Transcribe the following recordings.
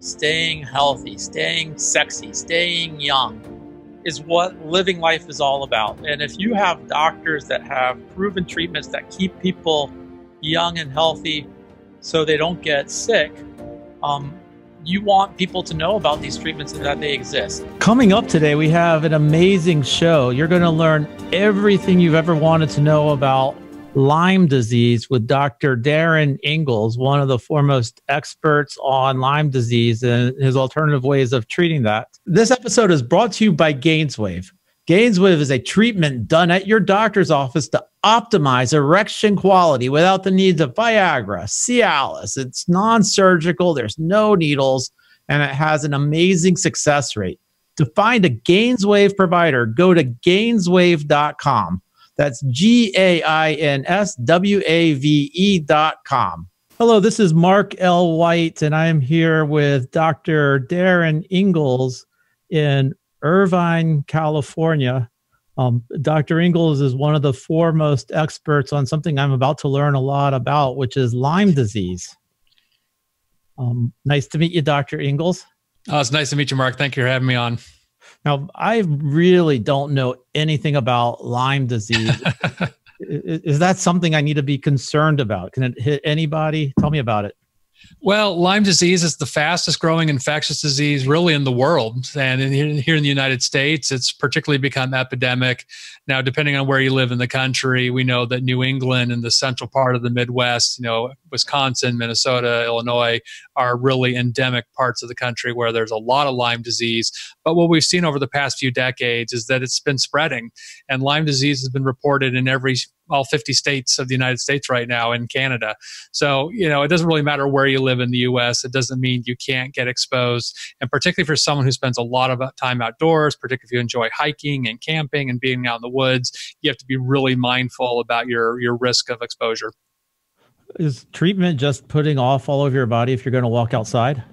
staying healthy, staying sexy, staying young is what living life is all about. And if you have doctors that have proven treatments that keep people young and healthy so they don't get sick, you want people to know about these treatments and that they exist. Coming up today, we have an amazing show. You're going to learn everything you've ever wanted to know about Lyme disease with Dr. Darin Ingels, one of the foremost experts on Lyme disease and his alternative ways of treating that. This episode is brought to you by Gainswave. Gainswave is a treatment done at your doctor's office to optimize erection quality without the needs of Viagra, Cialis. It's non-surgical, there's no needles, and it has an amazing success rate. To find a Gainswave provider, go to Gainswave.com. That's GAINSWAVE.com. Hello, this is Mark L. White, and I am here with Dr. Darin Ingels in Irvine, California. Dr. Ingels is one of the foremost experts on something I'm about to learn a lot about, which is Lyme disease. Nice to meet you, Dr. Ingels. Oh, it's nice to meet you, Mark. Thank you for having me on. Now, I really don't know anything about Lyme disease. Is that something I need to be concerned about? Can it hit anybody? Tell me about it. Well, Lyme disease is the fastest growing infectious disease really in the world. And here in the United States, it's particularly become epidemic. Now, depending on where you live in the country, we know that New England and the central part of the Midwest, Wisconsin, Minnesota, Illinois are really endemic parts of the country where there's a lot of Lyme disease. But what we've seen over the past few decades is that it's been spreading. And Lyme disease has been reported in all 50 states of the United States right now, and Canada. So, it doesn't really matter where you live in the US. It doesn't mean you can't get exposed. And particularly for someone who spends a lot of time outdoors, particularly if you enjoy hiking and camping and being out in the woods, you have to be really mindful about your risk of exposure. Is treatment just putting off all over your body if you're going to walk outside?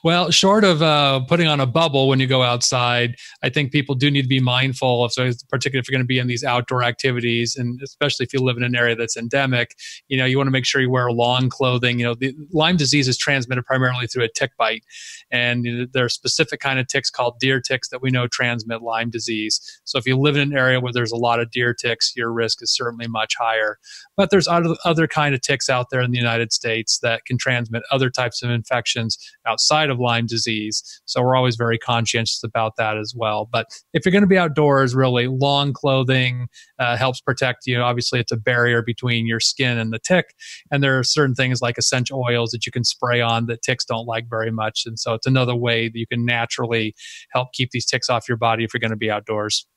Well, short of putting on a bubble when you go outside, I think people do need to be mindful of, so particularly if you're going to be in these outdoor activities, and especially if you live in an area that's endemic, you want to make sure you wear long clothing. The Lyme disease is transmitted primarily through a tick bite, and there are specific kind of ticks called deer ticks that we know transmit Lyme disease. So if you live in an area where there's a lot of deer ticks, your risk is certainly much higher. But there's other kind of ticks out there in the United States that can transmit other types of infections outside of Lyme disease. So we're always very conscientious about that as well. But if you're going to be outdoors, really long clothing helps protect you. Obviously, it's a barrier between your skin and the tick. And there are certain things like essential oils that you can spray on that ticks don't like very much. And so it's another way that you can naturally help keep these ticks off your body if you're going to be outdoors.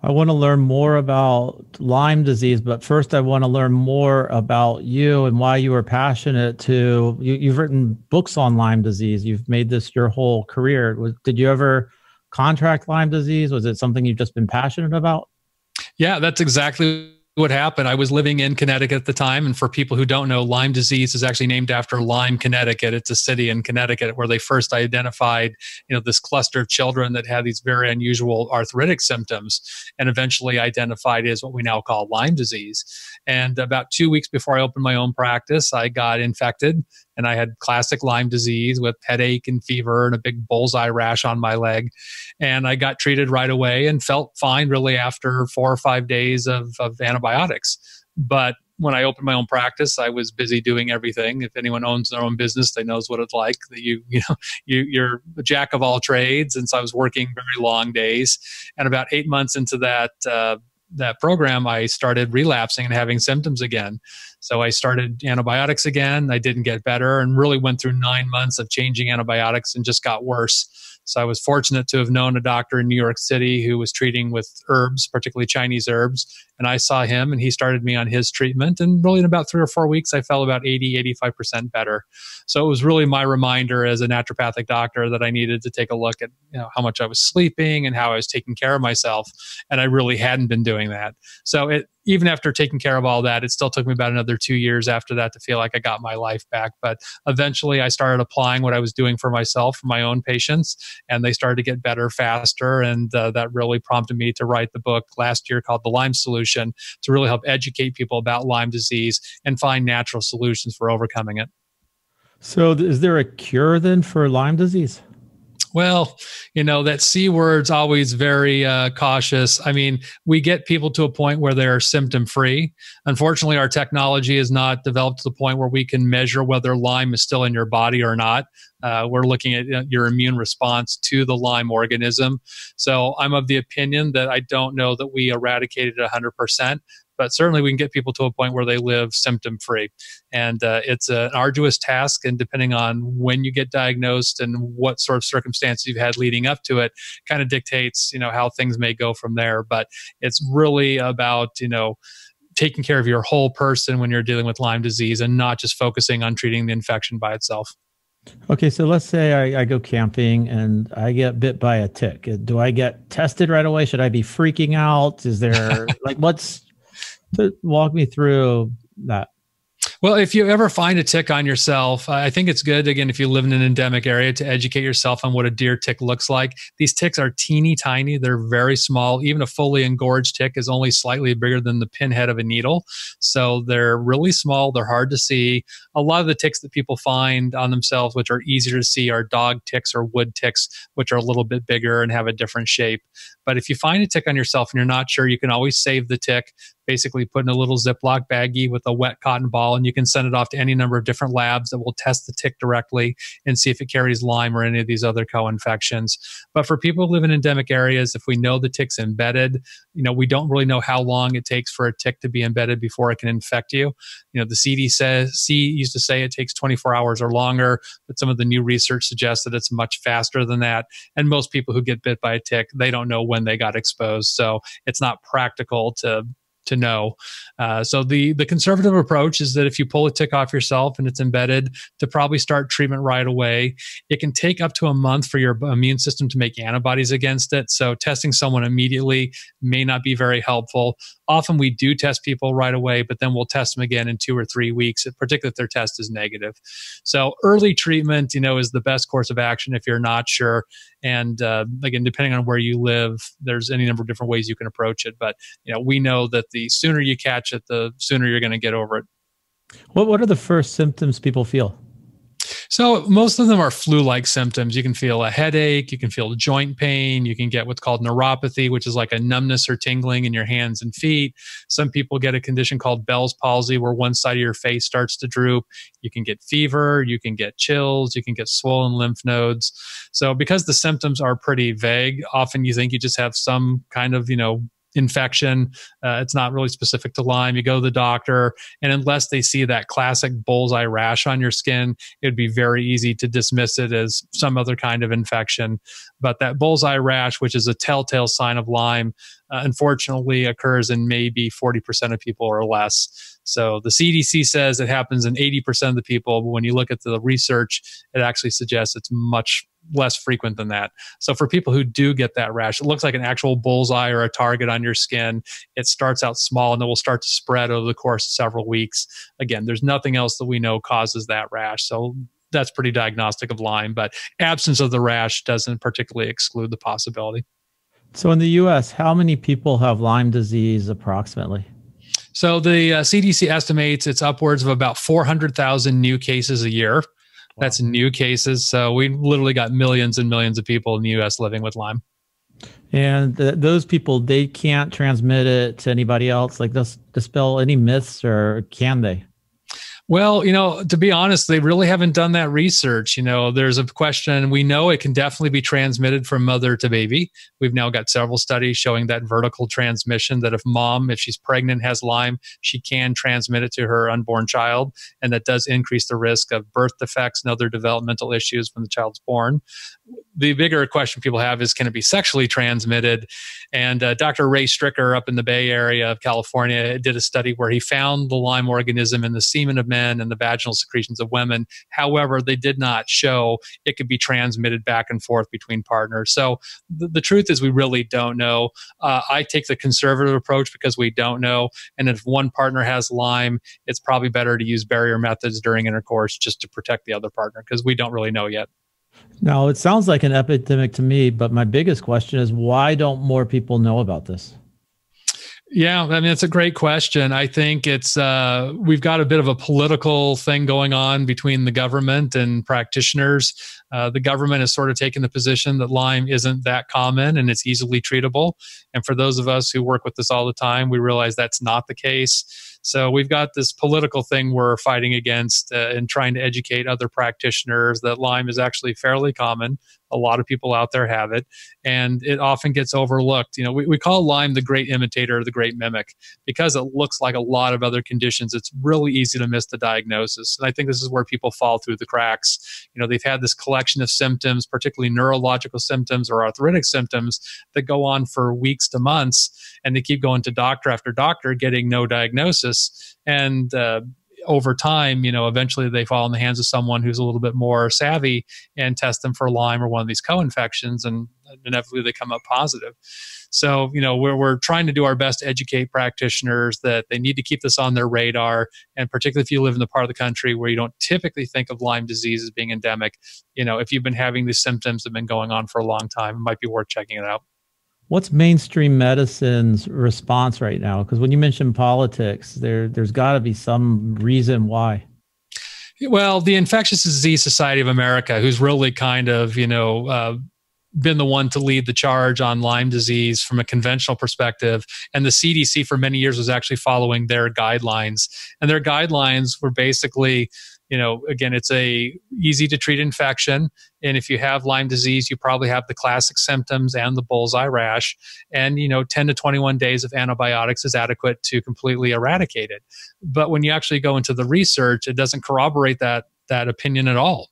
I want to learn more about Lyme disease, but first I want to learn more about you and why you were passionate to, you've written books on Lyme disease. You've made this your whole career. Did you ever contract Lyme disease? Was it something you've just been passionate about? Yeah, that's exactly what happened. I was living in Connecticut at the time. And for people who don't know, Lyme disease is actually named after Lyme, Connecticut. It's a city in Connecticut where they first identified, this cluster of children that had these very unusual arthritic symptoms, and eventually identified as what we now call Lyme disease. And about 2 weeks before I opened my own practice, I got infected, and I had classic Lyme disease with headache and fever and a big bullseye rash on my leg. And I got treated right away and felt fine really after 4 or 5 days of antibiotics. But when I opened my own practice, I was busy doing everything. If anyone owns their own business, they knows what it's like. That you're a jack of all trades. And so I was working very long days. And about 8 months into that program, I started relapsing and having symptoms again. So I started antibiotics again. I didn't get better, and really went through 9 months of changing antibiotics and just got worse. So I was fortunate to have known a doctor in New York City who was treating with herbs, particularly Chinese herbs. And I saw him, and he started me on his treatment. And really in about 3 or 4 weeks, I felt about 85% better. So it was really my reminder as a naturopathic doctor that I needed to take a look at how much I was sleeping and how I was taking care of myself. And I really hadn't been doing that. So even after taking care of all that, it still took me about another 2 years after that to feel like I got my life back. But eventually I started applying what I was doing for myself, for my own patients, and they started to get better faster. And that really prompted me to write the book last year called The Lyme Solution, to really help educate people about Lyme disease and find natural solutions for overcoming it. So is there a cure then for Lyme disease? Well, that C word's always very cautious. I mean, we get people to a point where they're symptom free. Unfortunately, our technology is not developed to the point where we can measure whether Lyme is still in your body or not. We're looking at your immune response to the Lyme organism. So I'm of the opinion that I don't know that we eradicated it 100%. But certainly we can get people to a point where they live symptom free. And it's an arduous task. And depending on when you get diagnosed and what sort of circumstances you've had leading up to it, kind of dictates, how things may go from there. But it's really about, taking care of your whole person when you're dealing with Lyme disease and not just focusing on treating the infection by itself. Okay, so let's say I go camping and I get bit by a tick. Do I get tested right away? Should I be freaking out? Is there walk me through that? Well, if you ever find a tick on yourself, I think it's good, again, if you live in an endemic area, to educate yourself on what a deer tick looks like. These ticks are teeny tiny. They're very small. Even a fully engorged tick is only slightly bigger than the pinhead of a needle. So they're really small. They're hard to see. A lot of the ticks that people find on themselves, which are easier to see, are dog ticks or wood ticks, which are a little bit bigger and have a different shape. But if you find a tick on yourself and you're not sure, you can always save the tick, basically put in a little Ziploc baggie with a wet cotton ball, and you can send it off to any number of different labs that will test the tick directly and see if it carries Lyme or any of these other co-infections. But for people who live in endemic areas, if we know the tick's embedded, we don't really know how long it takes for a tick to be embedded before it can infect you. The CDC used to say it takes 24 hours or longer, but some of the new research suggests that it's much faster than that. And most people who get bit by a tick, they don't know when they got exposed. So it's not practical to know. So the conservative approach is that if you pull a tick off yourself and it's embedded, to probably start treatment right away. It can take up to a month for your immune system to make antibodies against it. So testing someone immediately may not be very helpful. Often we do test people right away, but then we'll test them again in 2 or 3 weeks, particularly if their test is negative. So early treatment, is the best course of action if you're not sure. And again, depending on where you live, there's any number of different ways you can approach it. But we know that the sooner you catch it, the sooner you're going to get over it. What are the first symptoms people feel? So most of them are flu-like symptoms. You can feel a headache, you can feel joint pain, you can get what's called neuropathy, which is like a numbness or tingling in your hands and feet. Some people get a condition called Bell's palsy, where one side of your face starts to droop. You can get fever, you can get chills, you can get swollen lymph nodes. So because the symptoms are pretty vague, often you think you just have some kind of, infection. It's not really specific to Lyme. You go to the doctor, and unless they see that classic bullseye rash on your skin, it would be very easy to dismiss it as some other kind of infection. But that bullseye rash, which is a telltale sign of Lyme, unfortunately occurs in maybe 40% of people or less. So the CDC says it happens in 80% of the people, but when you look at the research, it actually suggests it's much less frequent than that. So for people who do get that rash, it looks like an actual bullseye or a target on your skin. It starts out small and it will start to spread over the course of several weeks. Again, there's nothing else that we know causes that rash. So that's pretty diagnostic of Lyme, but absence of the rash doesn't particularly exclude the possibility. So in the US, how many people have Lyme disease approximately? So the CDC estimates it's upwards of about 400,000 new cases a year. That's new cases. So we literally got millions and millions of people in the U.S. living with Lyme. And those people, they can't transmit it to anybody else? Like, dispel any myths, or can they? Well, to be honest, they really haven't done that research. There's a question. We know it can definitely be transmitted from mother to baby. We've now got several studies showing that vertical transmission, that if she's pregnant, has Lyme, she can transmit it to her unborn child. And that does increase the risk of birth defects and other developmental issues when the child's born. The bigger question people have is, can it be sexually transmitted? And Dr. Ray Stricker up in the Bay Area of California did a study where he found the Lyme organism in the semen of men and the vaginal secretions of women. However, they did not show it could be transmitted back and forth between partners. So the truth is, we really don't know. I take the conservative approach because we don't know. And if one partner has Lyme, it's probably better to use barrier methods during intercourse just to protect the other partner, because we don't really know yet. Now, it sounds like an epidemic to me, but my biggest question is, why don't more people know about this? Yeah, I mean, it's a great question. I think it's we've got a bit of a political thing going on between the government and practitioners. The government has sort of taken the position that Lyme isn't that common and it's easily treatable. And for those of us who work with this all the time, we realize that's not the case. So we've got this political thing we're fighting against and trying to educate other practitioners that Lyme is actually fairly common. A lot of people out there have it, and it often gets overlooked. We call Lyme the great imitator, the great mimic, because it looks like a lot of other conditions. It's really easy to miss the diagnosis. And I think this is where people fall through the cracks. They've had this collection of symptoms, particularly neurological symptoms or arthritic symptoms that go on for weeks to months, and they keep going to doctor after doctor, getting no diagnosis. And over time, eventually they fall in the hands of someone who's a little bit more savvy and test them for Lyme or one of these co-infections, and inevitably they come up positive. So, we're trying to do our best to educate practitioners that they need to keep this on their radar. And particularly if you live in the part of the country where you don't typically think of Lyme disease as being endemic, if you've been having these symptoms that have been going on for a long time, it might be worth checking it out. What's mainstream medicine's response right now? Because when you mention politics, there's got to be some reason why. Well, the Infectious Disease Society of America, who's really kind of, been the one to lead the charge on Lyme disease from a conventional perspective. And the CDC for many years was actually following their guidelines. And their guidelines were basically, again, it's a easy to treat infection. And if you have Lyme disease, you probably have the classic symptoms and the bullseye rash. And, 10 to 21 days of antibiotics is adequate to completely eradicate it. But when you actually go into the research, it doesn't corroborate that opinion at all.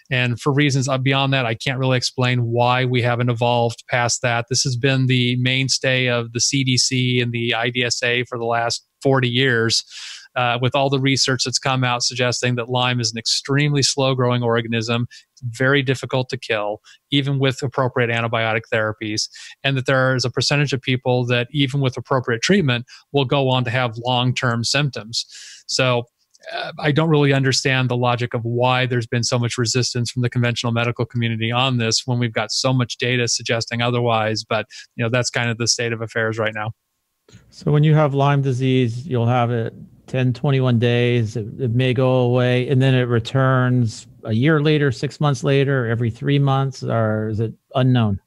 And for reasons beyond that, I can't really explain why we haven't evolved past that. This has been the mainstay of the CDC and the IDSA for the last 40 years, with all the research that's come out suggesting that Lyme is an extremely slow-growing organism. It's very difficult to kill, even with appropriate antibiotic therapies, and that there is a percentage of people that, even with appropriate treatment, will go on to have long-term symptoms. So I don't really understand the logic of why there's been so much resistance from the conventional medical community on this when we've got so much data suggesting otherwise. But, that's kind of the state of affairs right now. So when you have Lyme disease, you'll have it 10, 21 days. It may go away and then it returns a year later, 6 months later, every 3 months, or is it unknown?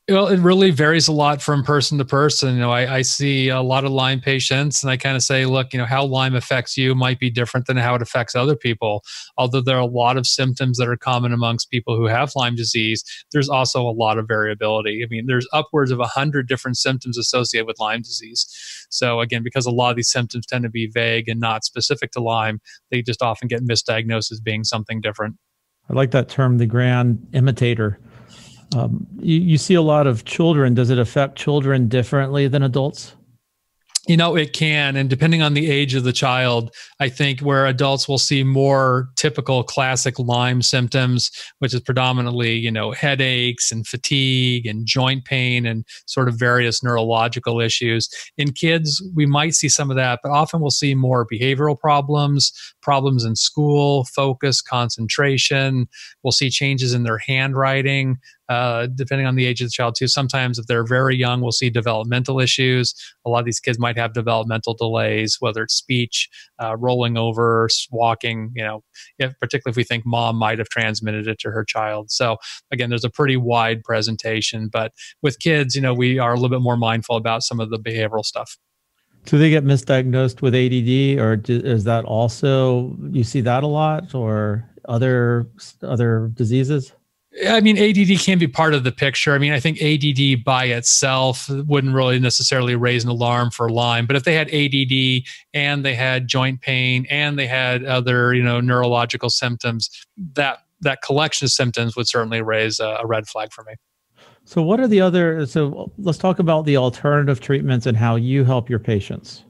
Well, it really varies a lot from person to person. I see a lot of Lyme patients and I kind of say, look, how Lyme affects you might be different than how it affects other people. Although there are a lot of symptoms that are common amongst people who have Lyme disease, there's also a lot of variability. I mean, there's upwards of 100 different symptoms associated with Lyme disease. So again, because a lot of these symptoms tend to be vague and not specific to Lyme, they just often get misdiagnosed as being something different. I like that term, the grand imitator. You see a lot of children. Does it affect children differently than adults? It can. And depending on the age of the child, I think where adults will see more typical classic Lyme symptoms, which is predominantly, headaches and fatigue and joint pain and sort of various neurological issues. In kids, we might see some of that, but often we'll see more behavioral problems in school, focus, concentration. We'll see changes in their handwriting, depending on the age of the child too. Sometimes if they're very young, we'll see developmental issues. A lot of these kids might have developmental delays, whether it's speech, rolling over, walking, particularly if we think mom might have transmitted it to her child. So again, there's a pretty wide presentation, but with kids, we are a little bit more mindful about some of the behavioral stuff. Do they get misdiagnosed with ADD, or is that also, you see that a lot, or other diseases? I mean, ADD can be part of the picture. I mean, I think ADD by itself wouldn't really necessarily raise an alarm for Lyme, but if they had ADD and they had joint pain and they had other, neurological symptoms, that collection of symptoms would certainly raise a red flag for me. So what are so let's talk about the alternative treatments and how you help your patients.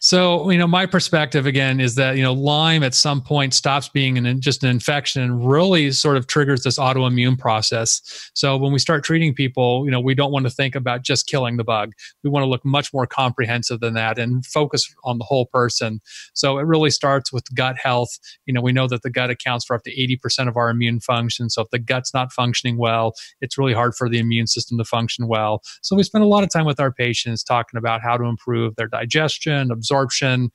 So, my perspective again is that, Lyme at some point stops being just an infection and really sort of triggers this autoimmune process. So when we start treating people, we don't want to think about just killing the bug. We want to look much more comprehensive than that and focus on the whole person. So it really starts with gut health. We know that the gut accounts for up to 80% of our immune function. So if the gut's not functioning well, it's really hard for the immune system to function well. So we spend a lot of time with our patients talking about how to improve their digestion, absorption.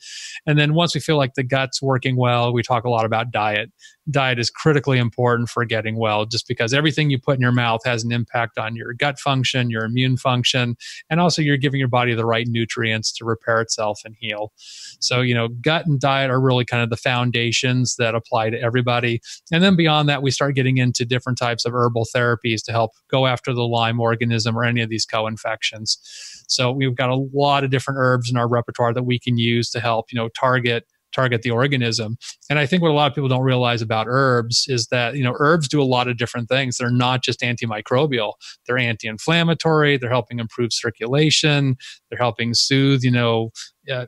And then once we feel like the gut's working well, we talk a lot about diet. Diet is critically important for getting well, just because everything you put in your mouth has an impact on your gut function, your immune function, and also you're giving your body the right nutrients to repair itself and heal. So, gut and diet are really kind of the foundations that apply to everybody. And then beyond that, we start getting into different types of herbal therapies to help go after the Lyme organism or any of these co-infections. So we've got a lot of different herbs in our repertoire that we can use to help, target the organism. And I think what a lot of people don't realize about herbs is that, herbs do a lot of different things. They're not just antimicrobial. They're anti-inflammatory. They're helping improve circulation. They're helping soothe,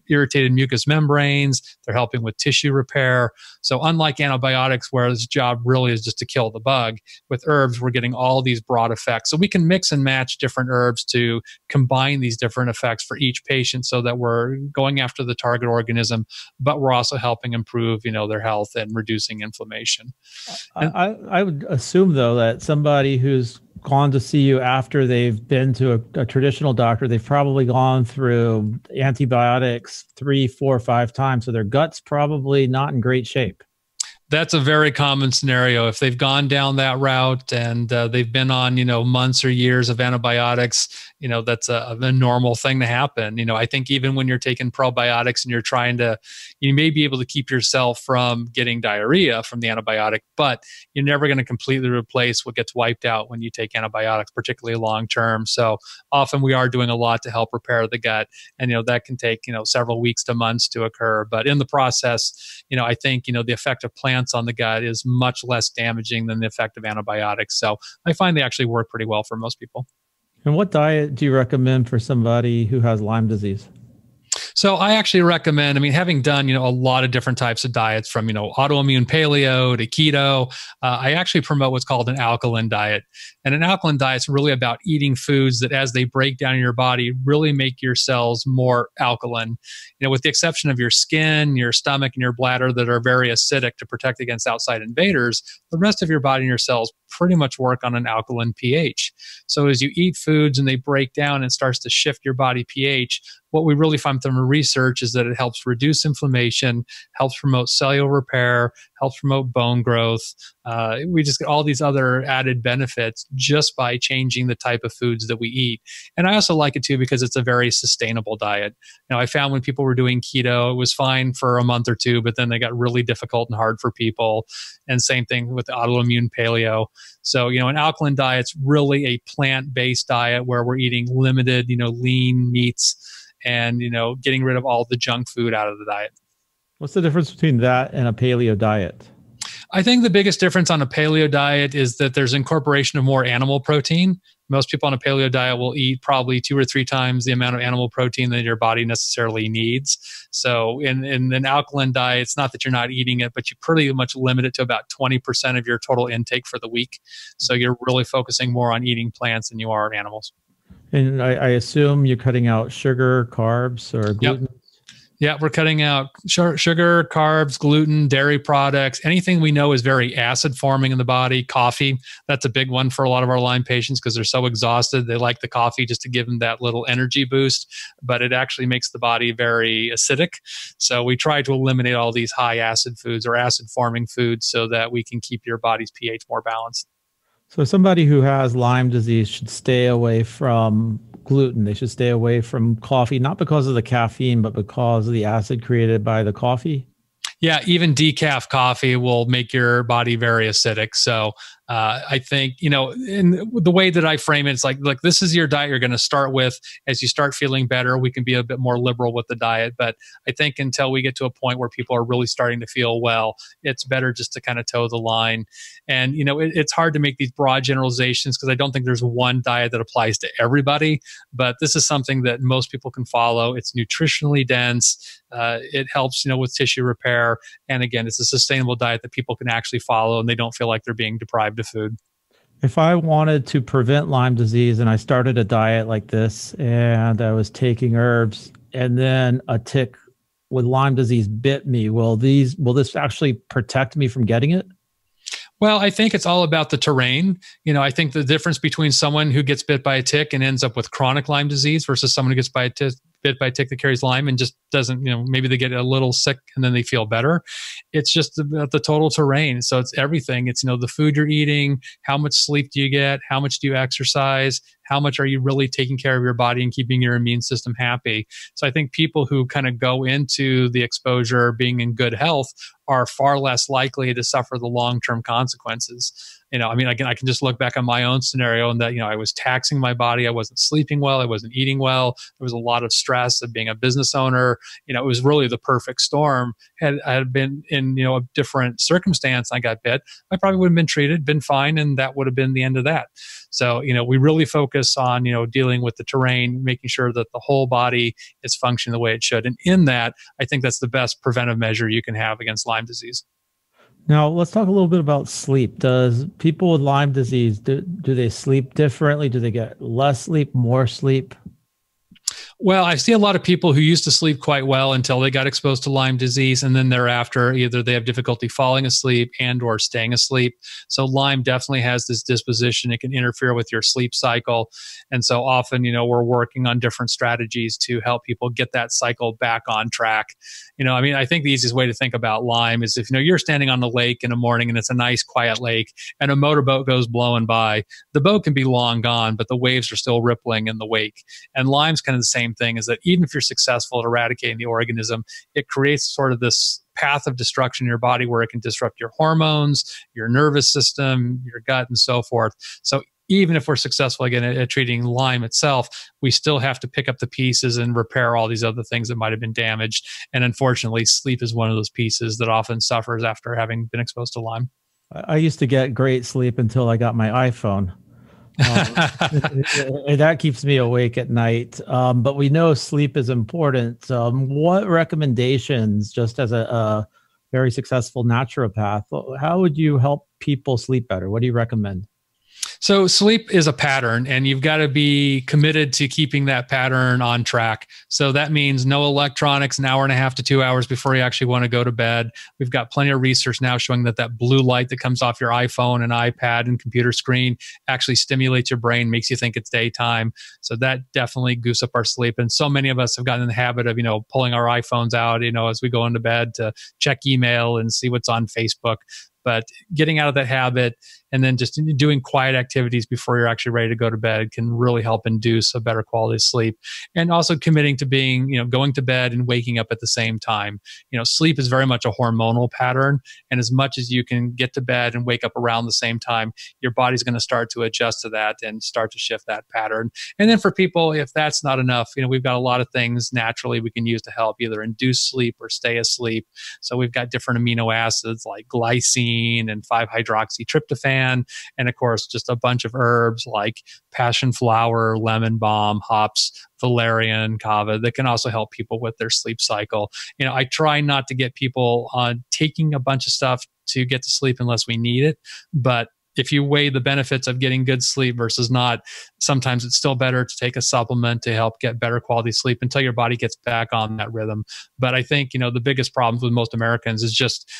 irritated mucous membranes. They're helping with tissue repair. So unlike antibiotics, where its job really is just to kill the bug, with herbs, we're getting all these broad effects. So we can mix and match different herbs to combine these different effects for each patient so that we're going after the target organism, but we're also helping improve, their health and reducing inflammation. I would assume, though, that somebody who's gone to see you after they've been to a traditional doctor, they've probably gone through antibiotics 3, 4, 5 times. So their gut's probably not in great shape. That's a very common scenario. If they've gone down that route and they've been on, months or years of antibiotics, that's a normal thing to happen. I think even when you're taking probiotics and you're trying to, you may be able to keep yourself from getting diarrhea from the antibiotic, but you're never going to completely replace what gets wiped out when you take antibiotics, particularly long term. So often we are doing a lot to help repair the gut, and that can take several weeks to months to occur. But in the process, I think the effect of plants on the gut is much less damaging than the effect of antibiotics. So I find they actually work pretty well for most people. And what diet do you recommend for somebody who has Lyme disease? So I actually recommend, having done, a lot of different types of diets from, autoimmune paleo to keto, I actually promote what's called an alkaline diet. And an alkaline diet is really about eating foods that as they break down in your body, really make your cells more alkaline. With the exception of your skin, your stomach, and your bladder that are very acidic to protect against outside invaders, the rest of your body and your cells pretty much work on an alkaline pH. So as you eat foods and they break down and starts to shift your body pH, what we really find from the research is that it helps reduce inflammation, helps promote cellular repair, helps promote bone growth. We just get all these other added benefits just by changing the type of foods that we eat. And I also like it too because it's a very sustainable diet. Now, I found when people were doing keto, it was fine for a month or two, but then they got really difficult and hard for people. And same thing with autoimmune paleo. So, an alkaline diet's really a plant-based diet where we're eating limited, lean meats and, getting rid of all the junk food out of the diet. What's the difference between that and a paleo diet? I think the biggest difference on a paleo diet is that there's incorporation of more animal protein. Most people on a paleo diet will eat probably 2 or 3 times the amount of animal protein that your body necessarily needs. So in an alkaline diet, it's not that you're not eating it, but you pretty much limit it to about 20% of your total intake for the week. So you're really focusing more on eating plants than you are animals. And I assume you're cutting out sugar, carbs, or gluten? Yep. Yeah, we're cutting out sugar, carbs, gluten, dairy products, anything we know is very acid forming in the body. Coffee, that's a big one for a lot of our Lyme patients because they're so exhausted. They like the coffee just to give them that little energy boost, but it actually makes the body very acidic. So we try to eliminate all these high acid foods or acid forming foods so that we can keep your body's pH more balanced. So somebody who has Lyme disease should stay away from gluten. They should stay away from coffee, not because of the caffeine, but because of the acid created by the coffee. Yeah, even decaf coffee will make your body very acidic. So I think, in the way that I frame it, it's like, look, this is your diet you're going to start with. As you start feeling better, we can be a bit more liberal with the diet. But I think until we get to a point where people are really starting to feel well, it's better just to kind of toe the line. And, it's hard to make these broad generalizations because I don't think there's one diet that applies to everybody. But this is something that most people can follow. It's nutritionally dense. It helps, with tissue repair. And again, it's a sustainable diet that people can actually follow and they don't feel like they're being deprived of food. If I wanted to prevent Lyme disease and I started a diet like this and I was taking herbs and then a tick with Lyme disease bit me, will this actually protect me from getting it? Well, I think it's all about the terrain. I think the difference between someone who gets bit by a tick and ends up with chronic Lyme disease versus someone who gets bit by a tick that carries Lyme and just doesn't, maybe they get a little sick and then they feel better. It's just about the total terrain. So it's everything. It's, the food you're eating, how much sleep do you get, how much do you exercise, how much are you really taking care of your body and keeping your immune system happy? So I think people who kind of go into the exposure being in good health are far less likely to suffer the long-term consequences. Again, I can just look back on my own scenario and that, I was taxing my body. I wasn't sleeping well. I wasn't eating well. There was a lot of stress of being a business owner. It was really the perfect storm. Had I had been in, a different circumstance, I got bit, I probably would have been treated, been fine. And that would have been the end of that. So, we really focus on, dealing with the terrain, making sure that the whole body is functioning the way it should. And in that, I think that's the best preventive measure you can have against Lyme disease. Now, let's talk a little bit about sleep. Does people with Lyme disease, do they sleep differently? Do they get less sleep, more sleep? Well, I see a lot of people who used to sleep quite well until they got exposed to Lyme disease. And then thereafter, either they have difficulty falling asleep and or staying asleep. So Lyme definitely has this disposition. It can interfere with your sleep cycle. And so often, we're working on different strategies to help people get that cycle back on track. I think the easiest way to think about Lyme is if, you're standing on the lake in the morning and it's a nice quiet lake and a motorboat goes blowing by, the boat can be long gone, but the waves are still rippling in the wake. And Lyme's kind of the same thing, is that even if you're successful at eradicating the organism, it creates sort of this path of destruction in your body where it can disrupt your hormones, your nervous system, your gut, and so forth. So even if we're successful again at treating Lyme itself, we still have to pick up the pieces and repair all these other things that might have been damaged. And unfortunately, sleep is one of those pieces that often suffers after having been exposed to Lyme. I used to get great sleep until I got my iPhone. That keeps me awake at night. But we know sleep is important. What recommendations, just as a very successful naturopath, how would you help people sleep better? What do you recommend? So sleep is a pattern, and you've got to be committed to keeping that pattern on track. So that means no electronics an hour and a half to 2 hours before you actually want to go to bed. We've got plenty of research now showing that blue light that comes off your iPhone and iPad and computer screen actually stimulates your brain, makes you think it's daytime. So that definitely gooses up our sleep. And so many of us have gotten in the habit of, pulling our iPhones out, as we go into bed to check email and see what's on Facebook. But getting out of that habit and then just doing quiet activities before you're actually ready to go to bed can really help induce a better quality of sleep. And also committing to being, going to bed and waking up at the same time. Sleep is very much a hormonal pattern. And as much as you can get to bed and wake up around the same time, your body's going to start to adjust to that and start to shift that pattern. And then for people, if that's not enough, we've got a lot of things naturally we can use to help either induce sleep or stay asleep. So we've got different amino acids like glycine and 5-hydroxytryptophan. And of course, just a bunch of herbs like passion flower, lemon balm, hops, valerian, kava that can also help people with their sleep cycle. I try not to get people on taking a bunch of stuff to get to sleep unless we need it. But if you weigh the benefits of getting good sleep versus not, sometimes it's still better to take a supplement to help get better quality sleep until your body gets back on that rhythm. But I think, the biggest problems with most Americans is just,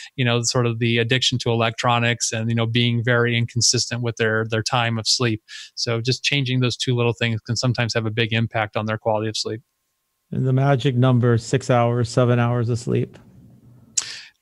sort of the addiction to electronics and, being very inconsistent with their time of sleep. So just changing those two little things can sometimes have a big impact on their quality of sleep. And the magic number, 6 hours, 7 hours of sleep.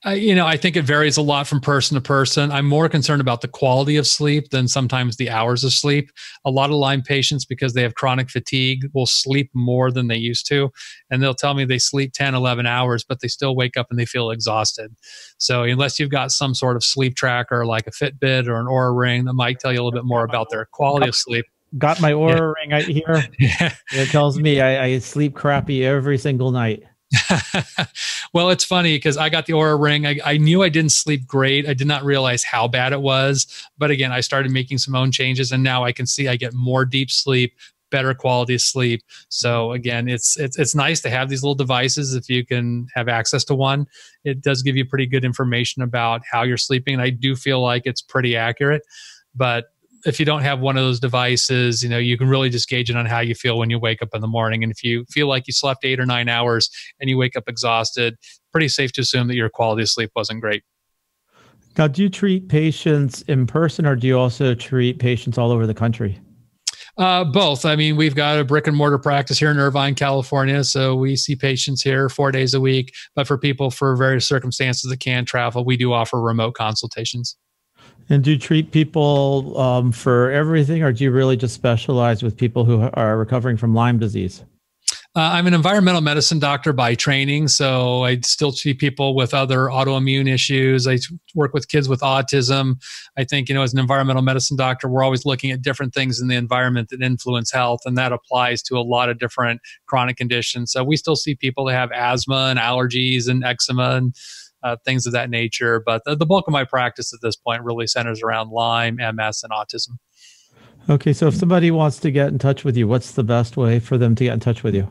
I think it varies a lot from person to person. I'm more concerned about the quality of sleep than sometimes the hours of sleep. A lot of Lyme patients, because they have chronic fatigue, will sleep more than they used to. And they'll tell me they sleep 10, 11 hours, but they still wake up and they feel exhausted. So unless you've got some sort of sleep tracker like a Fitbit or an Oura Ring that might tell you a little bit more about their quality of sleep. Got my Oura Ring right here. Yeah. It tells me I sleep crappy every single night. Well, it's funny because I got the Oura Ring. I knew I didn't sleep great. I did not realize how bad it was. But again, I started making some own changes, and now I can see I get more deep sleep, better quality of sleep. So again, it's nice to have these little devices if you can have access to one. It does give you pretty good information about how you're sleeping, and I do feel like it's pretty accurate. But if you don't have one of those devices, you can really just gauge it on how you feel when you wake up in the morning. And if you feel like you slept 8 or 9 hours and you wake up exhausted, pretty safe to assume that your quality of sleep wasn't great. Now, do you treat patients in person, or do you also treat patients all over the country? Both. I mean, we've got a brick and mortar practice here in Irvine, California. So we see patients here 4 days a week. But for people for various circumstances that can't travel, we do offer remote consultations. And do you treat people for everything, or do you really just specialize with people who are recovering from Lyme disease? I'm an environmental medicine doctor by training, so I still treat people with other autoimmune issues. I work with kids with autism. I think, as an environmental medicine doctor, we're always looking at different things in the environment that influence health, and that applies to a lot of different chronic conditions. So we still see people that have asthma and allergies and eczema and things of that nature. But the bulk of my practice at this point really centers around Lyme, MS, and autism. Okay, so if somebody wants to get in touch with you, what's the best way for them to get in touch with you?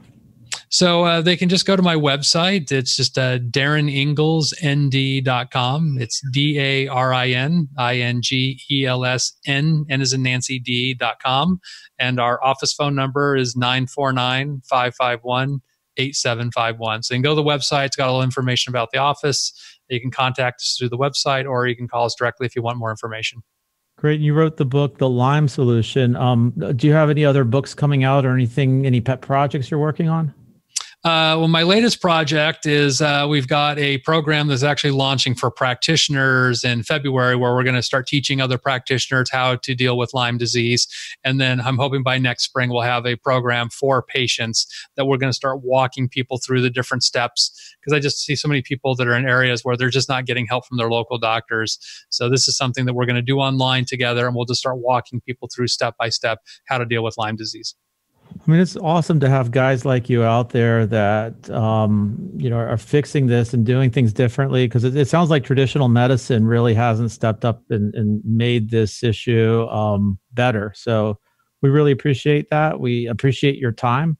So they can just go to my website. It's just dariningelsnd.com. It's DARININGELSN, N as in Nancy, D.com. And our office phone number is 949-551-8751. So you can go to the website. It's got all the information about the office. You can contact us through the website, or you can call us directly if you want more information. Great. You wrote the book, The Lyme Solution. Do you have any other books coming out, or any pet projects you're working on? Well, my latest project is we've got a program that's actually launching for practitioners in February, where we're going to start teaching other practitioners how to deal with Lyme disease. And then I'm hoping by next spring, we'll have a program for patients that we're going to start walking people through the different steps, because I just see so many people that are in areas where they're just not getting help from their local doctors. So this is something that we're going to do online together, and we'll just start walking people through step by step how to deal with Lyme disease. I mean, it's awesome to have guys like you out there that, are fixing this and doing things differently, because it sounds like traditional medicine really hasn't stepped up and made this issue better. So we really appreciate that. We appreciate your time.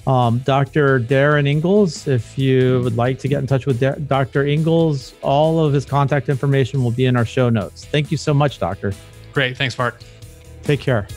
Dr. Darin Ingels, if you would like to get in touch with Dr. Ingels, all of his contact information will be in our show notes. Thank you so much, Doctor. Great. Thanks, Mark. Take care.